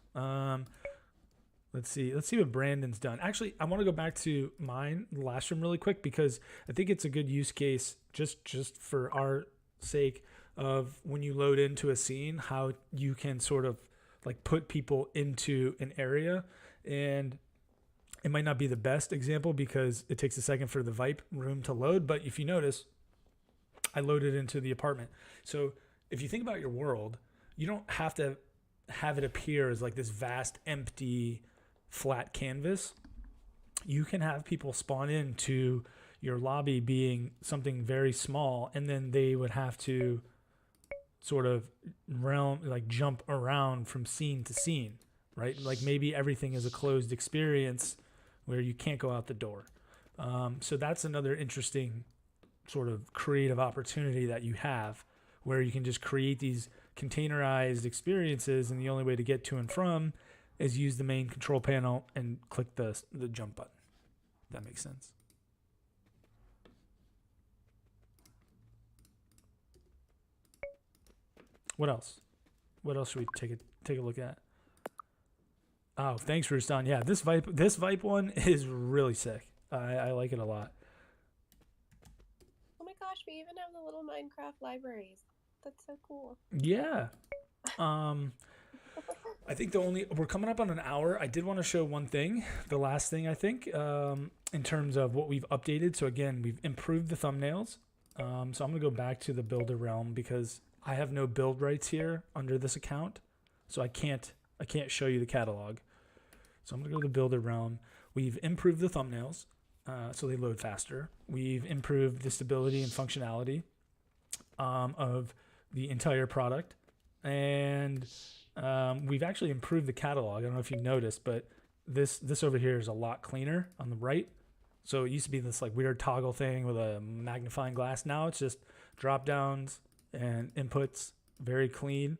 Let's see what Brandon's done. Actually, I want to go back to mine, the last room, really quick, because I think it's a good use case just for our sake. of when you load into a scene, how you can sort of like put people into an area. And it might not be the best example because it takes a second for the Vipe room to load, but if you notice, I loaded into the apartment. So if you think about your world, you don't have to have it appear as like this vast, empty, flat canvas. You can have people spawn into your lobby being something very small, and then they would have to sort of jump around from scene to scene, right? Like maybe everything is a closed experience where you can't go out the door. So that's another interesting sort of creative opportunity that you have, where you can just create these containerized experiences, and the only way to get to and from is use the main control panel and click the jump button. If that makes sense. What else? What else should we take a look at? Oh, thanks, Rustan. Yeah, this Vipe one is really sick. I like it a lot. Oh my gosh, we even have the little Minecraft libraries. That's so cool. Yeah. I think we're coming up on an hour. I did want to show one thing, the last thing I think, in terms of what we've updated. So again, we've improved the thumbnails. So I'm gonna go back to the builder realm because I have no build rights here under this account, so I can't show you the catalog. So I'm gonna go to the builder realm. We've improved the thumbnails, so they load faster. We've improved the stability and functionality of the entire product, and we've actually improved the catalog. I don't know if you noticed, but this over here is a lot cleaner on the right. So it used to be this like weird toggle thing with a magnifying glass. Now it's just drop downs and inputs, very clean.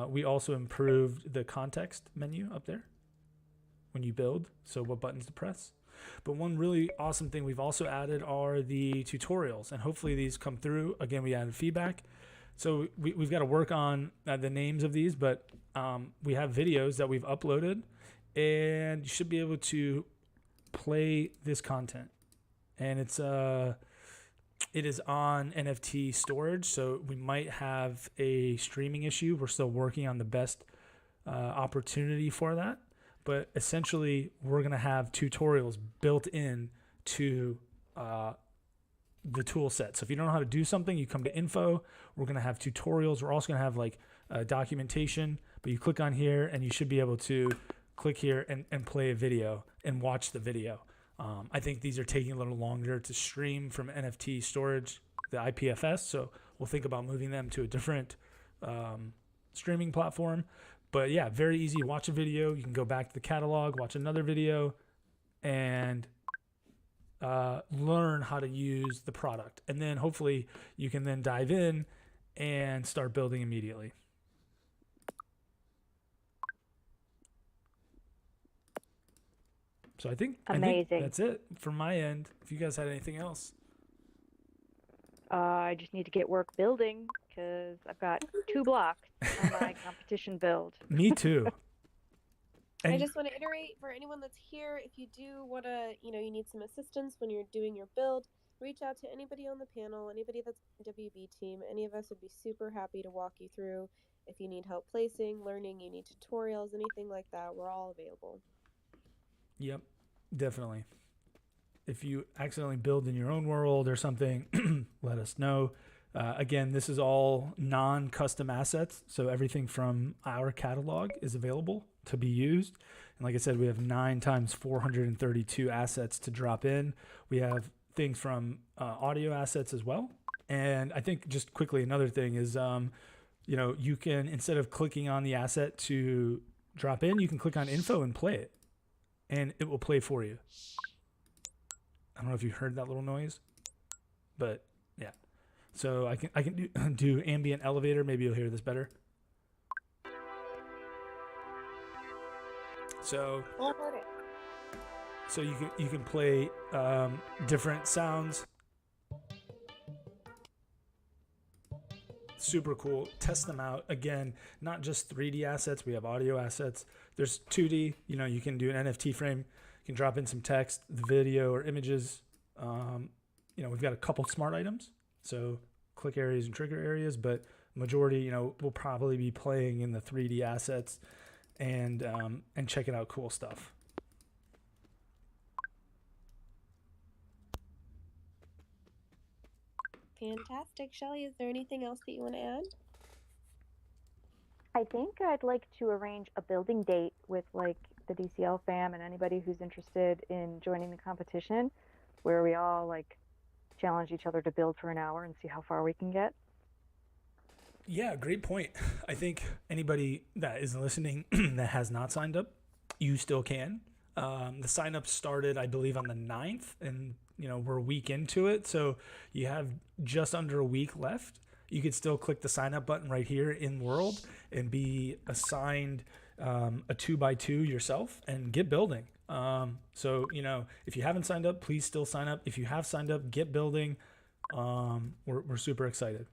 We also improved the context menu up there when you build, so what buttons to press. But one really awesome thing we've also added are the tutorials, and hopefully these come through. Again, we added feedback. So we've got to work on the names of these, but we have videos that we've uploaded, and you should be able to play this content. And it is on NFT storage, so we might have a streaming issue. We're still working on the best opportunity for that. But essentially, we're going to have tutorials built in to the tool set. So if you don't know how to do something, you come to info. We're going to have tutorials. We're also going to have like documentation. But you click on here, and you should be able to click here and play a video and watch the video. I think these are taking a little longer to stream from NFT storage, the IPFS. So we'll think about moving them to a different streaming platform. But yeah, very easy. Watch a video. You can go back to the catalog, watch another video, and learn how to use the product. And then hopefully you can then dive in and start building immediately. So I think that's it from my end. If you guys had anything else. I just need to get work building because I've got 2 blocks on my competition build. Me too. I And just want to iterate for anyone that's here, if you do want to, you need some assistance when you're doing your build, reach out to anybody on the panel, anybody that's on the WB team. Any of us would be super happy to walk you through. If you need help placing, learning, you need tutorials, anything like that, we're all available. Yep, definitely. If you accidentally build in your own world or something, let us know. Again, this is all non-custom assets, so everything from our catalog is available to be used. And like I said, we have 9 times 432 assets to drop in. We have things from audio assets as well. And I think just quickly, another thing is, you can, instead of clicking on the asset to drop in, you can click on info and play it, and it will play for you. I don't know if you heard that little noise, but yeah. So I can do ambient elevator. Maybe you'll hear this better. So you can play different sounds. Super cool. Test them out. Again, not just 3D assets. We have audio assets. There's 2D. You can do an NFT frame. You can drop in some text, video, or images. We've got a couple smart items. So click areas and trigger areas, but majority, you know, will probably be playing in the 3D assets and checking out cool stuff. Fantastic. Shelly, is there anything else that you want to add? I think I'd like to arrange a building date with like the DCL fam and anybody who's interested in joining the competition, where we all like challenge each other to build for an hour and see how far we can get. Yeah, great point. I think anybody that is listening that has not signed up, you still can. The sign up started, I believe, on the 9th, and you know we're a week into it, so you have just under a week left. You could still click the sign up button right here in World and be assigned a 2x2 yourself and get building. So you know if you haven't signed up, please still sign up. If you have signed up, get building. We're super excited.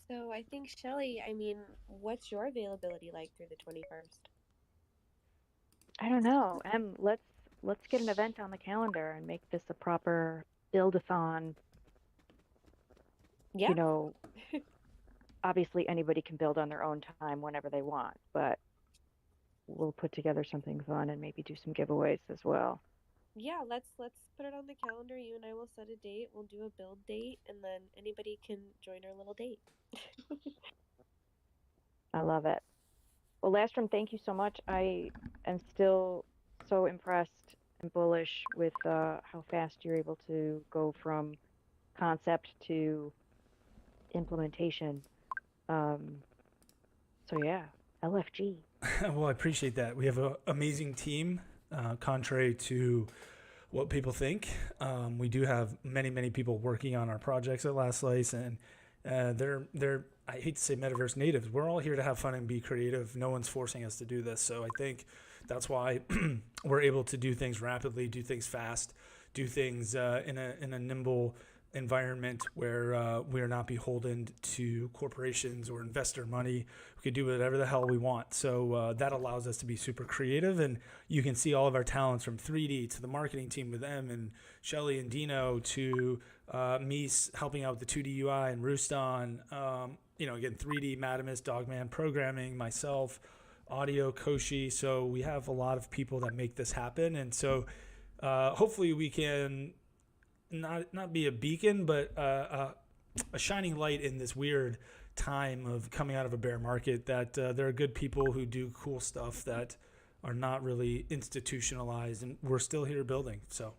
So I think Shelly, I mean, what's your availability like through the 21st? I don't know. Let's get an event on the calendar and make this a proper build-a-thon. Yeah. You know, obviously anybody can build on their own time whenever they want, but we'll put together something fun and maybe do some giveaways as well. Yeah, let's put it on the calendar. You and I will set a date. We'll do a build date and then anybody can join our little date. I love it. Well, Lastrom, thank you so much. I am still so impressed and bullish with how fast you're able to go from concept to implementation. So yeah, LFG. Well, I appreciate that. We have an amazing team, contrary to what people think. We do have many people working on our projects at Last Slice, and they're I hate to say metaverse natives. We're all here to have fun and be creative. No one's forcing us to do this, so I think that's why we're able to do things rapidly, do things fast, do things in a nimble environment where we are not beholden to corporations or investor money. We could do whatever the hell we want. So that allows us to be super creative, and you can see all of our talents from 3D to the marketing team with them and Shelly and Dino to me helping out with the 2D UI and Rooston. You know, again, 3D, Madamus, Dogman, programming, myself, audio, Koshi. So we have a lot of people that make this happen, and so hopefully we can not be a beacon, but a shining light in this weird time of coming out of a bear market. That there are good people who do cool stuff that are not really institutionalized, and we're still here building. So.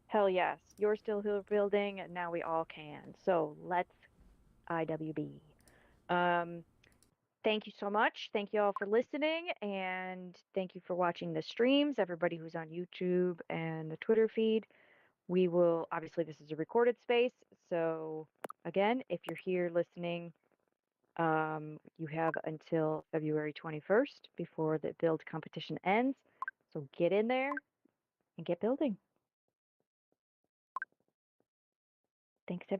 Hell yes, you're still here building, and now we all can. So let's IWB. Thank you so much. Thank you all for listening, and thank you for watching the streams, everybody who's on YouTube and the Twitter feed. We will, obviously, this is a recorded space. So, again, if you're here listening, you have until February 21st before the build competition ends. So, get in there and get building. Thanks, everybody.